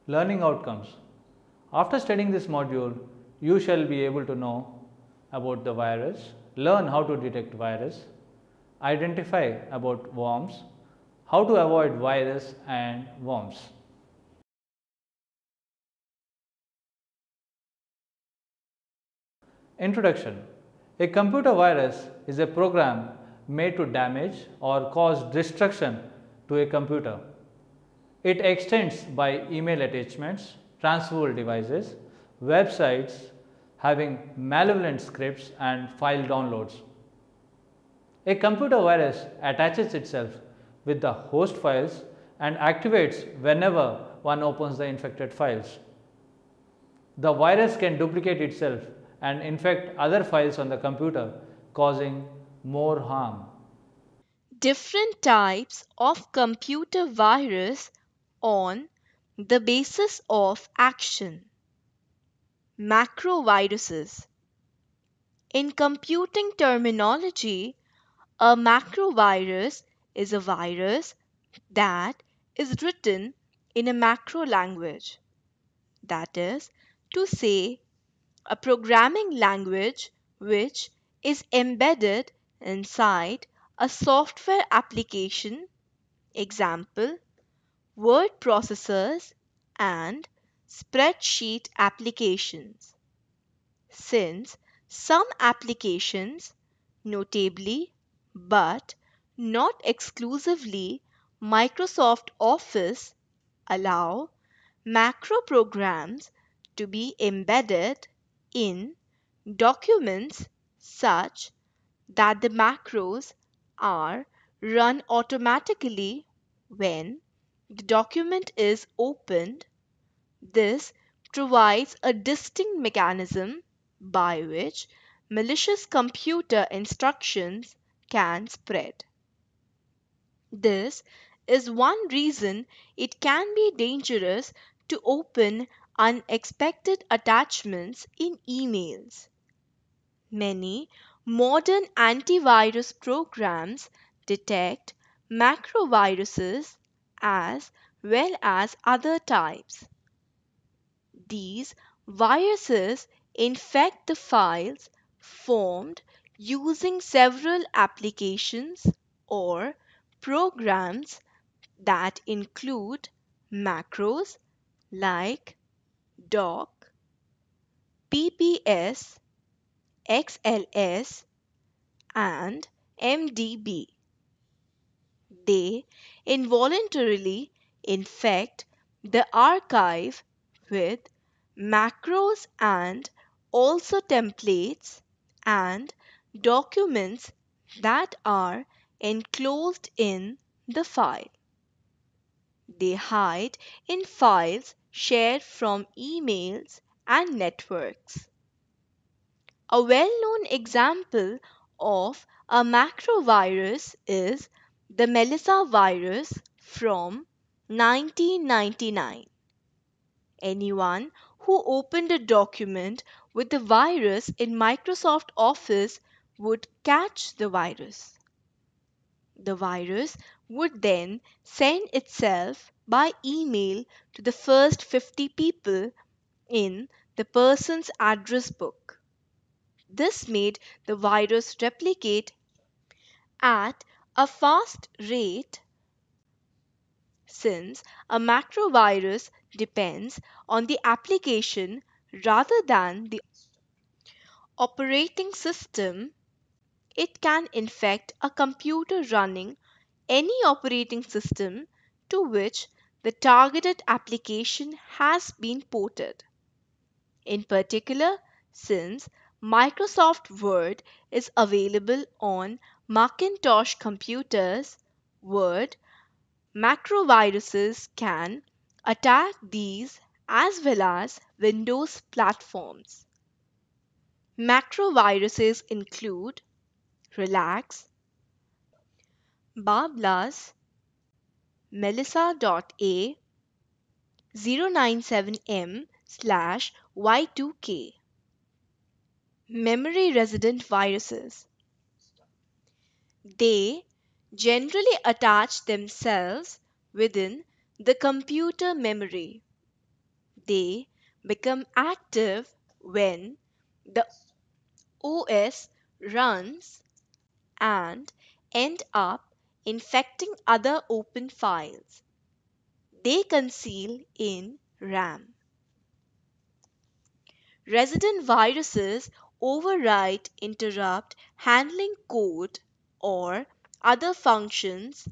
Learning outcomes. After studying this module, you shall be able to know about the virus, learn how to detect virus, identify about worms, how to avoid virus and worms. Introduction. A computer virus is a program made to damage or cause destruction to a computer. It extends by email attachments, transferable devices, websites having malevolent scripts and file downloads. A computer virus attaches itself with the host files and activates whenever one opens the infected files. The virus can duplicate itself and infect other files on the computer, causing more harm. Different types of computer virus on the basis of action. Macroviruses. In computing terminology, a macrovirus is a virus that is written in a macro language. That is to say, a programming language which is embedded inside a software application, example, word processors and spreadsheet applications. Since some applications, notably but not exclusively Microsoft Office, allow macro programs to be embedded in documents such that the macros are run automatically when the document is opened. This provides a distinct mechanism by which malicious computer instructions can spread. This is one reason it can be dangerous to open unexpected attachments in emails. Many modern antivirus programs detect macroviruses as well as other types. These viruses infect the files formed using several applications or programs that include macros like doc, pps, xls, and mdb. They involuntarily infect the archive with macros and also templates and documents that are enclosed in the file. They hide in files shared from emails and networks. A well-known example of a macrovirus is the Melissa virus from 1999. Anyone who opened a document with the virus in Microsoft Office would catch the virus. The virus would then send itself by email to the first 50 people in the person's address book. This made the virus replicate at a fast rate since a macrovirus depends on the application rather than the operating system. It can infect a computer running any operating system to which the targeted application has been ported. In particular, since Microsoft Word is available on Macintosh computers, Word macroviruses can attack these as well as Windows platforms. Macroviruses include Relax, Barblas, Melissa.a, 097M/Y2K. Memory resident viruses. They generally attach themselves within the computer memory. They become active when the OS runs and end up infecting other open files. They conceal in RAM. Resident viruses overwrite, interrupt handling code or other functions,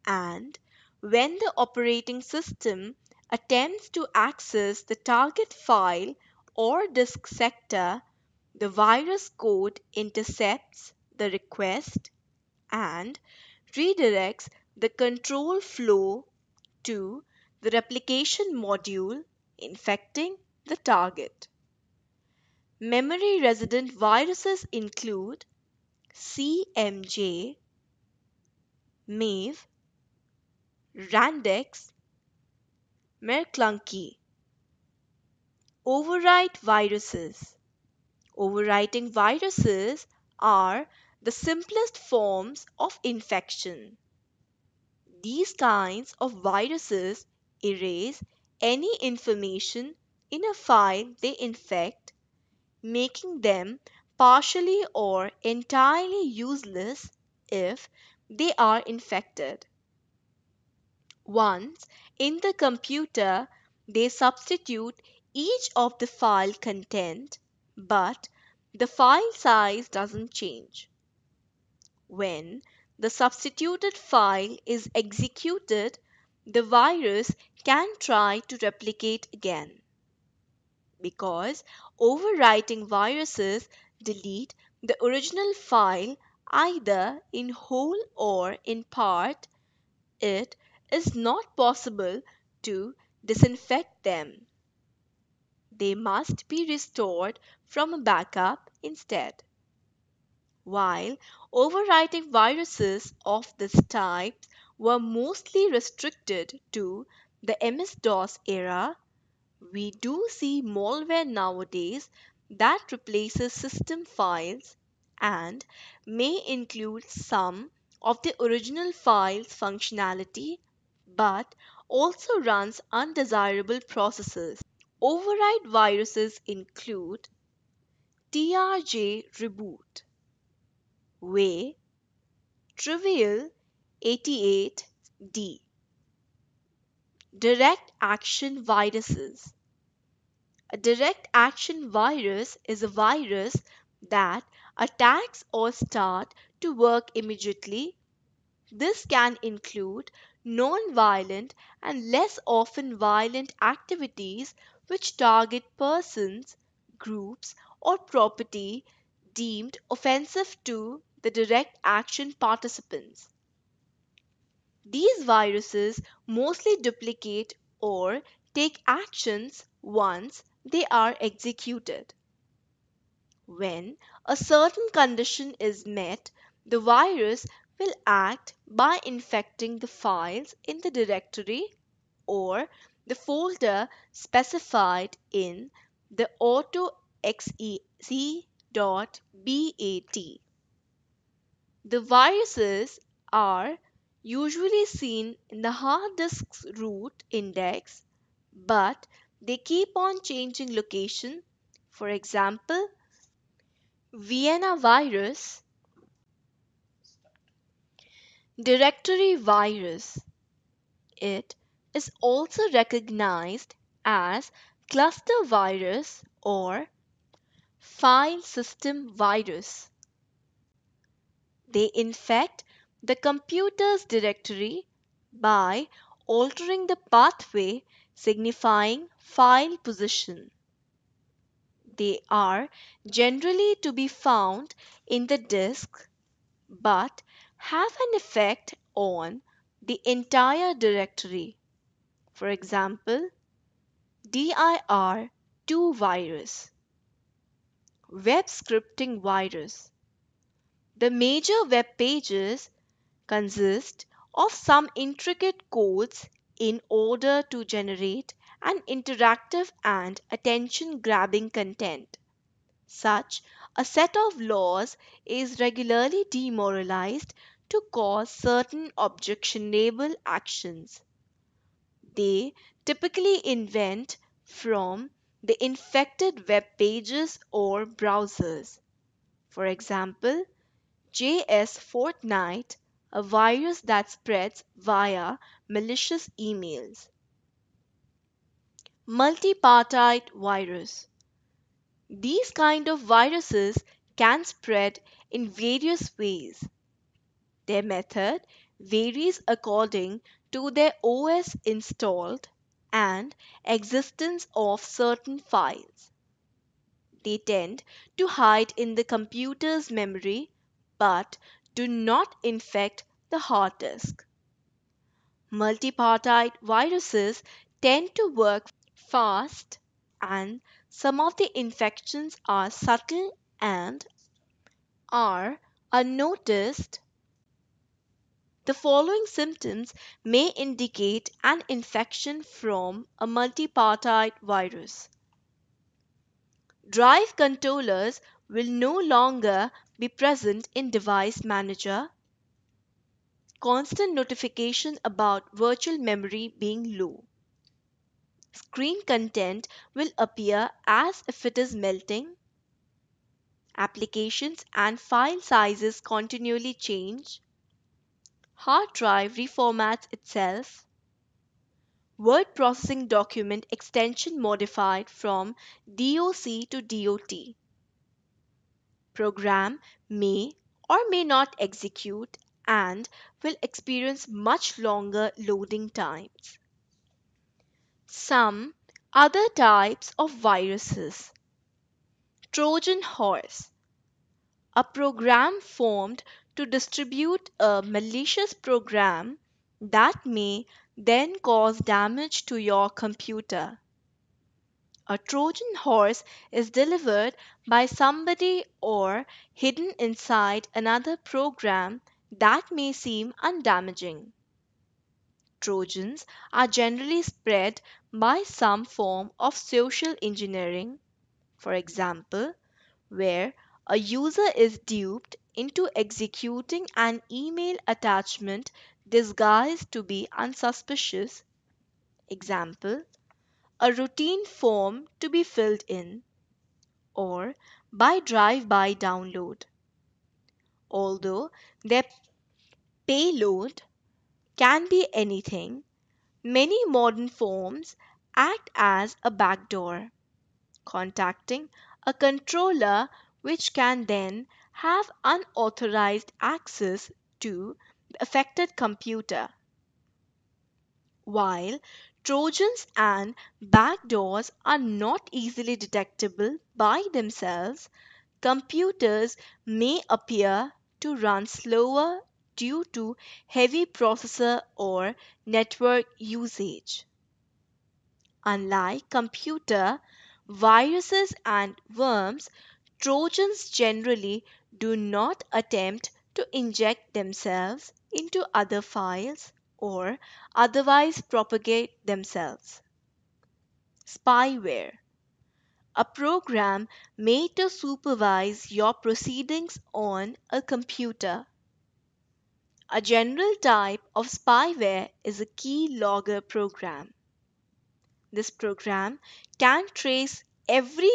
and when the operating system attempts to access the target file or disk sector, the virus code intercepts the request and redirects the control flow to the replication module infecting the target. Memory resident viruses include CMJ, Mave, Randex, Merclunky. Overwrite viruses. Overwriting viruses are the simplest forms of infection. These kinds of viruses erase any information in a file they infect, making them partially or entirely useless if they are infected. Once in the computer, they substitute each of the file content, but the file size doesn't change. When the substituted file is executed, the virus can try to replicate again. Because overwriting viruses delete the original file either in whole or in part, it is not possible to disinfect them. They must be restored from a backup instead. While overwriting viruses of this type were mostly restricted to the MS-DOS era, we do see malware nowadays that replaces system files and may include some of the original file's functionality but also runs undesirable processes. Override viruses include TRJ reboot, Way, Trivial 88D, direct action viruses. A direct action virus is a virus that attacks or starts to work immediately. This can include non-violent and less often violent activities which target persons, groups, or property deemed offensive to the direct action participants. These viruses mostly duplicate or take actions once they are executed. When a certain condition is met, the virus will act by infecting the files in the directory or the folder specified in the autoexec.bat. The viruses are usually seen in the hard disk's root index, but they keep on changing location. For example, Vienna virus, directory virus. It is also recognized as cluster virus or file system virus. They infect the computer's directory by altering the pathway signifying file position. They are generally to be found in the disk but have an effect on the entire directory. For example, dir2 virus, web scripting virus. The major web pages consist of some intricate codes in order to generate an interactive and attention grabbing content. Such a set of laws is regularly demoralized to cause certain objectionable actions. They typically invent from the infected web pages or browsers. For example, JS Fortnite, a virus that spreads via malicious emails. Multipartite virus. These kind of viruses can spread in various ways. Their method varies according to their OS installed and existence of certain files. They tend to hide in the computer's memory but do not infect the hard disk. Multipartite viruses tend to work fast, and some of the infections are subtle and are unnoticed. The following symptoms may indicate an infection from a multipartite virus. Drive controllers will no longer be present in Device Manager. Constant notification about virtual memory being low. Screen content will appear as if it is melting. Applications and file sizes continually change. Hard drive reformats itself. Word processing document extension modified from DOC to DOT. Program may or may not execute and will experience much longer loading times. Some other types of viruses. Trojan horse, a program formed to distribute a malicious program that may then cause damage to your computer. A Trojan horse is delivered by somebody or hidden inside another program that may seem undamaging. Trojans are generally spread by some form of social engineering, for example, where a user is duped into executing an email attachment disguised to be unsuspicious. Example, a routine form to be filled in, or by drive-by download. Although their payload can be anything, many modern forms act as a backdoor, contacting a controller which can then have unauthorized access to the affected computer. While Trojans and backdoors are not easily detectable by themselves, computers may appear to run slower due to heavy processor or network usage. Unlike computer viruses and worms, Trojans generally do not attempt to inject themselves into other files or otherwise propagate themselves. Spyware, a program made to supervise your proceedings on a computer. A general type of spyware is a keylogger program. This program can trace every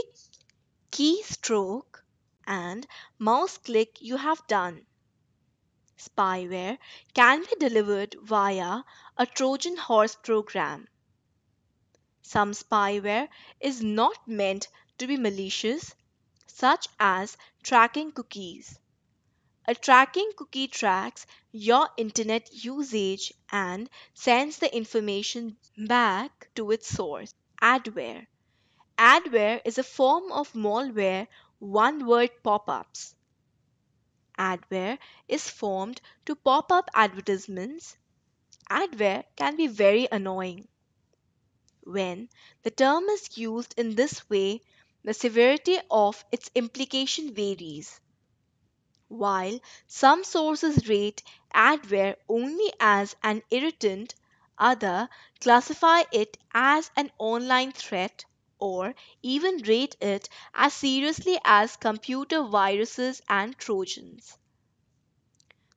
keystroke and mouse click you have done. Spyware can be delivered via a Trojan horse program. Some spyware is not meant to be malicious, such as tracking cookies. A tracking cookie tracks your internet usage and sends the information back to its source. Adware. Adware is a form of malware one-word pop-ups. Adware is formed to pop up advertisements. Adware can be very annoying. When the term is used in this way, the severity of its implication varies. While some sources rate adware only as an irritant, others classify it as an online threat or even rate it as seriously as computer viruses and Trojans.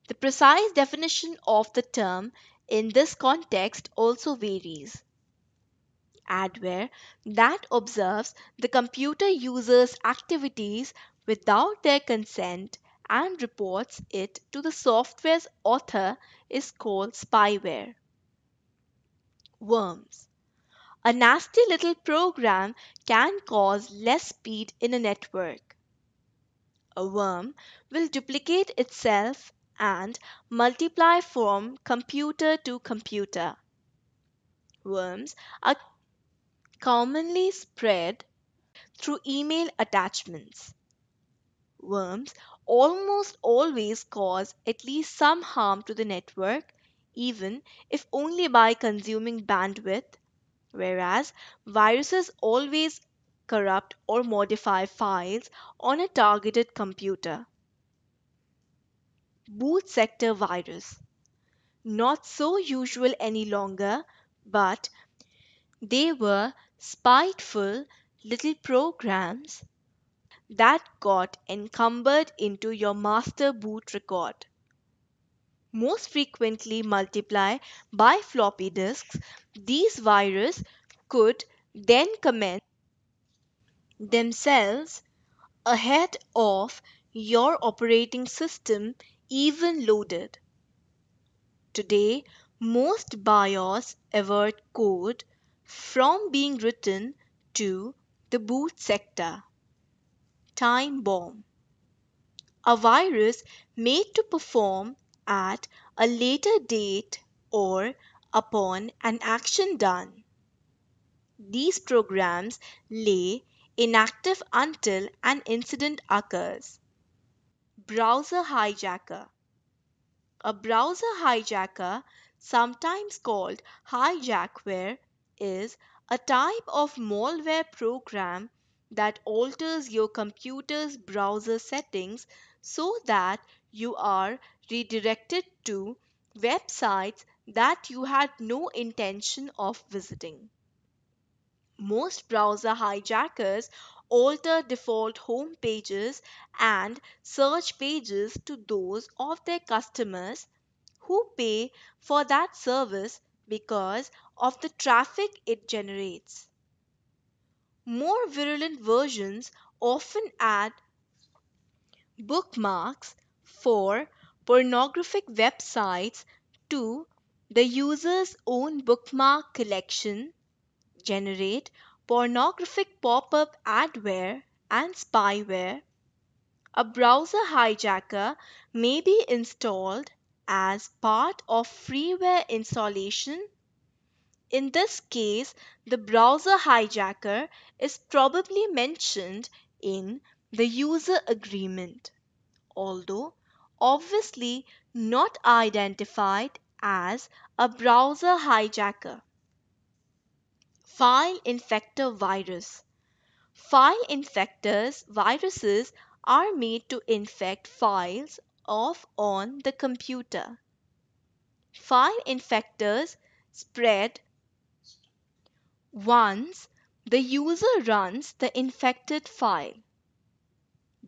The precise definition of the term in this context also varies. adware that observes the computer user's activities without their consent and reports it to the software's author is called spyware. Worms. A nasty little program can cause less speed in a network. A worm will duplicate itself and multiply from computer to computer. Worms are commonly spread through email attachments. Worms almost always cause at least some harm to the network, even if only by consuming bandwidth, whereas viruses always corrupt or modify files on a targeted computer. Boot sector virus. Not so usual any longer, but they were spiteful little programs that got encumbered into your master boot record. Most frequently multiply by floppy disks, these viruses could then commence themselves ahead of your operating system even loaded. Today, most BIOS avert code from being written to the boot sector. Time bomb. A virus made to perform at a later date or upon an action done. These programs lay inactive until an incident occurs. Browser hijacker. A browser hijacker, sometimes called hijackware, is a type of malware program that alters your computer's browser settings so that you are redirected to websites that you had no intention of visiting. Most browser hijackers alter default home pages and search pages to those of their customers who pay for that service because of the traffic it generates. More virulent versions often add bookmarks for pornographic websites to the user's own bookmark collection, generate pornographic pop-up adware and spyware. A browser hijacker may be installed as part of freeware installation. In this case, the browser hijacker is probably mentioned in the user agreement, although obviously not identified as a browser hijacker. File infector virus. File infectors viruses are made to infect files of on the computer. File infectors spread once the user runs the infected file.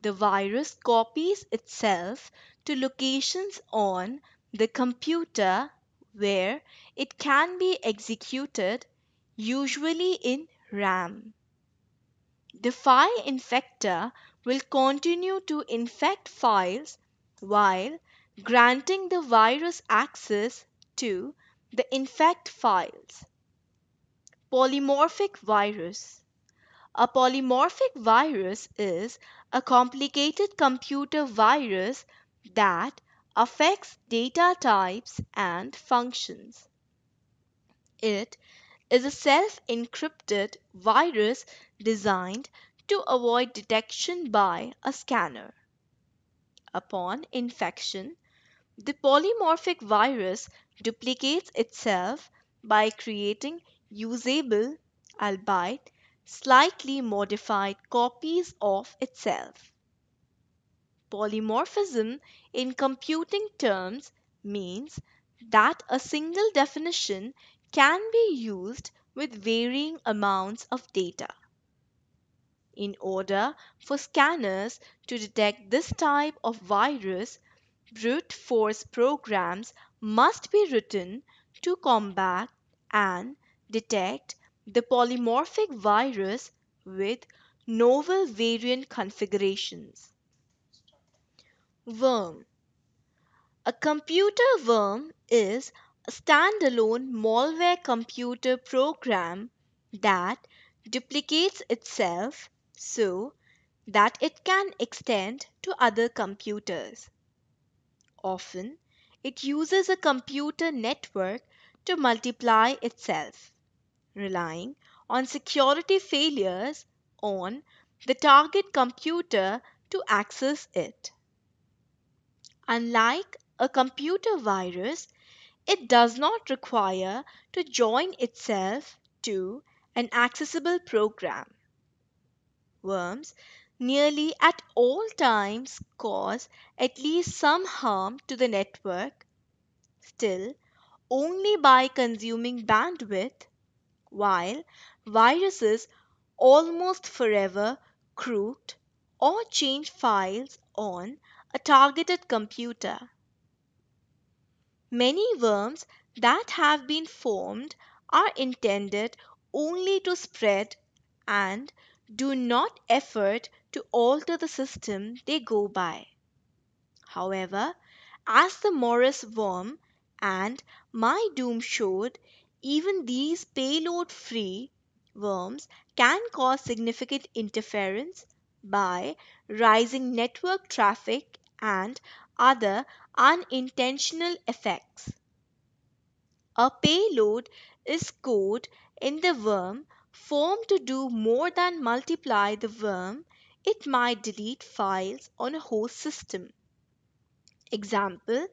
The virus copies itself to locations on the computer where it can be executed, usually in RAM. The file infector will continue to infect files while granting the virus access to the infect files. Polymorphic virus. A polymorphic virus is a complicated computer virus that affects data types and functions. It is a self-encrypted virus designed to avoid detection by a scanner. Upon infection, the polymorphic virus duplicates itself by creating usable, albeit slightly modified copies of itself. Polymorphism in computing terms means that a single definition can be used with varying amounts of data. In order for scanners to detect this type of virus, brute force programs must be written to combat and detect the polymorphic virus with novel variant configurations. Worm. A computer worm is a standalone malware computer program that duplicates itself so that it can extend to other computers. Often, it uses a computer network to multiply itself, relying on security failures on the target computer to access it. Unlike a computer virus, it does not require to join itself to an accessible program. Worms nearly at all times cause at least some harm to the network, still only by consuming bandwidth, while viruses almost forever crooked or change files on a targeted computer. Many worms that have been formed are intended only to spread and do not effort to alter the system they go by. However, as the Morris worm and My Doom showed, even these payload free worms can cause significant interference by rising network traffic and other unintentional effects. A payload is code in the worm formed to do more than multiply the worm. It might delete files on a host system. Example,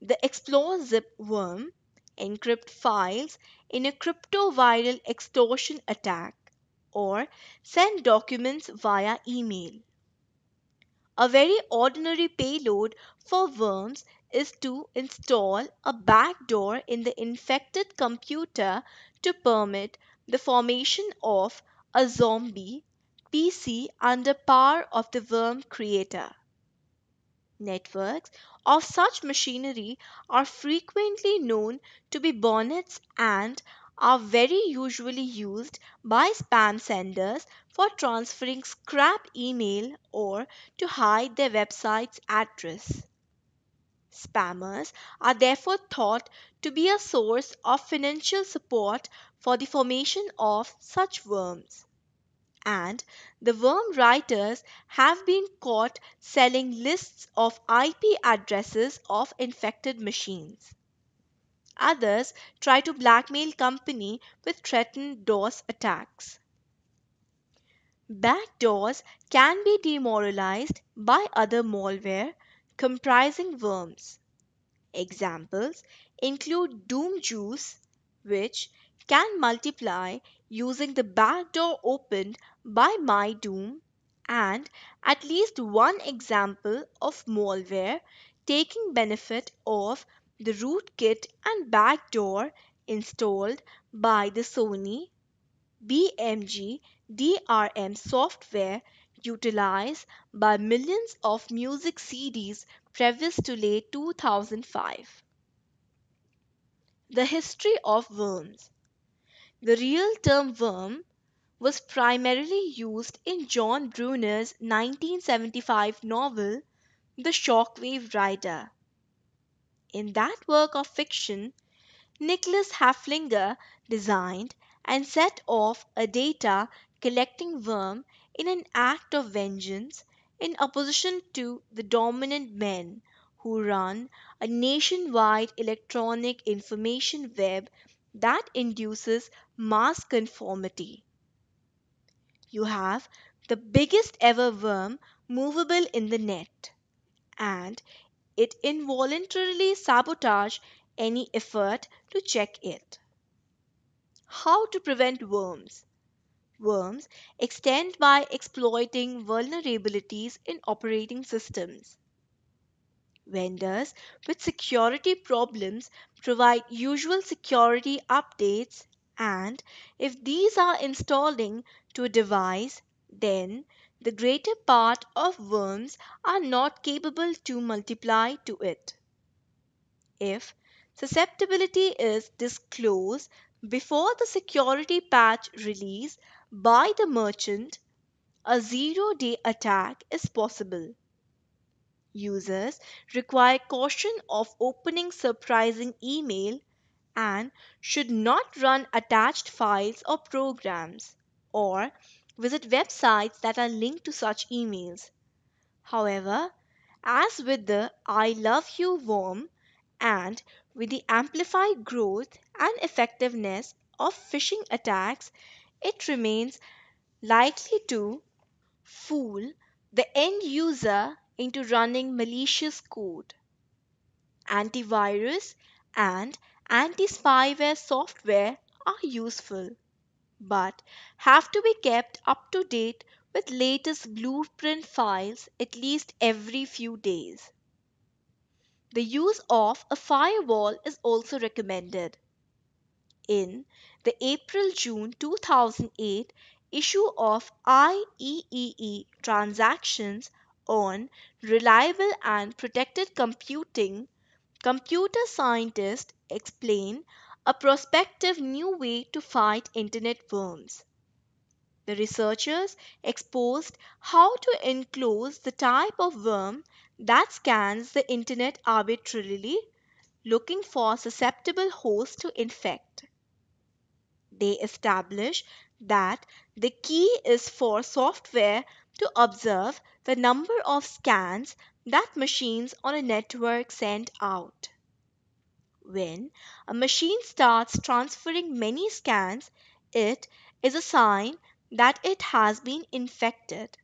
the explore zip worm encrypt files in a cryptoviral extortion attack or send documents via email. A very ordinary payload for worms is to install a backdoor in the infected computer to permit the formation of a zombie PC under power of the worm creator. Networks of such machinery are frequently known to be bonnets and are very usually used by spam senders for transferring scrap email or to hide their website's address. Spammers are therefore thought to be a source of financial support for the formation of such worms, and the worm writers have been caught selling lists of IP addresses of infected machines. Others try to blackmail company with threatened DOS attacks. Backdoors can be demoralized by other malware comprising worms. Examples include Doom Juice, which can multiply using the backdoor opened by MyDoom, and at least one example of malware taking benefit of the rootkit and backdoor installed by the Sony BMG DRM software utilized by millions of music CDs previous to late 2005. The history of worms. The real term worm was primarily used in John Brunner's 1975 novel The Shockwave Rider. In that work of fiction, Nicholas Haflinger designed and set off a data collecting worm in an act of vengeance in opposition to the dominant men who run a nationwide electronic information web that induces mass conformity. You have the biggest ever worm movable in the net, and it involuntarily sabotage any effort to check it. How to prevent worms? Worms extend by exploiting vulnerabilities in operating systems. Vendors with security problems provide usual security updates, and if these are installing to a device, then the greater part of worms are not capable to multiply to it. If susceptibility is disclosed, Before the security patch release by the merchant, a 0-day attack is possible. Users require caution of opening surprising email and should not run attached files or programs or visit websites that are linked to such emails. However, as with the I love you worm and with the amplified growth and effectiveness of phishing attacks, it remains likely to fool the end user into running malicious code. Antivirus and anti spyware software are useful, but have to be kept up to date with latest blueprint files at least every few days. The use of a firewall is also recommended. In the April-June 2008 issue of IEEE Transactions on Reliable and Protected Computing, computer scientists explain a prospective new way to fight internet worms. The researchers exposed how to enclose the type of worm that scans the internet arbitrarily, looking for susceptible hosts to infect. They establish that the key is for software to observe the number of scans that machines on a network send out. When a machine starts transferring many scans, it is a sign that it has been infected.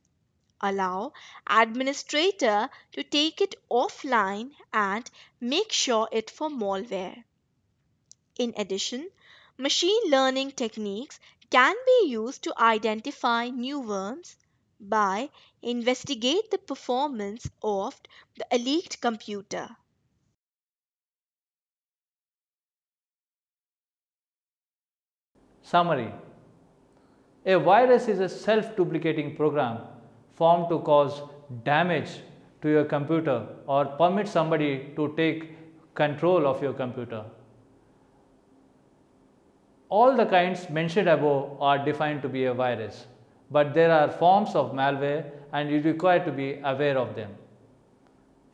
Allow administrator to take it offline and make sure it for malware. In addition, machine learning techniques can be used to identify new worms by investigate the performance of the elite computer. Summary: a virus is a self-duplicating program formed to cause damage to your computer or permit somebody to take control of your computer. All the kinds mentioned above are defined to be a virus, but there are forms of malware and you require to be aware of them.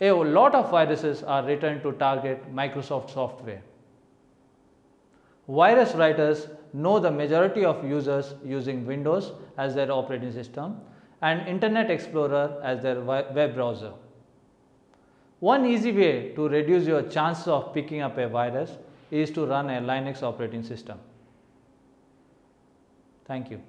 A lot of viruses are written to target Microsoft software. Virus writers know the majority of users using Windows as their operating system and Internet Explorer as their web browser. One easy way to reduce your chances of picking up a virus is to run a Linux operating system. Thank you.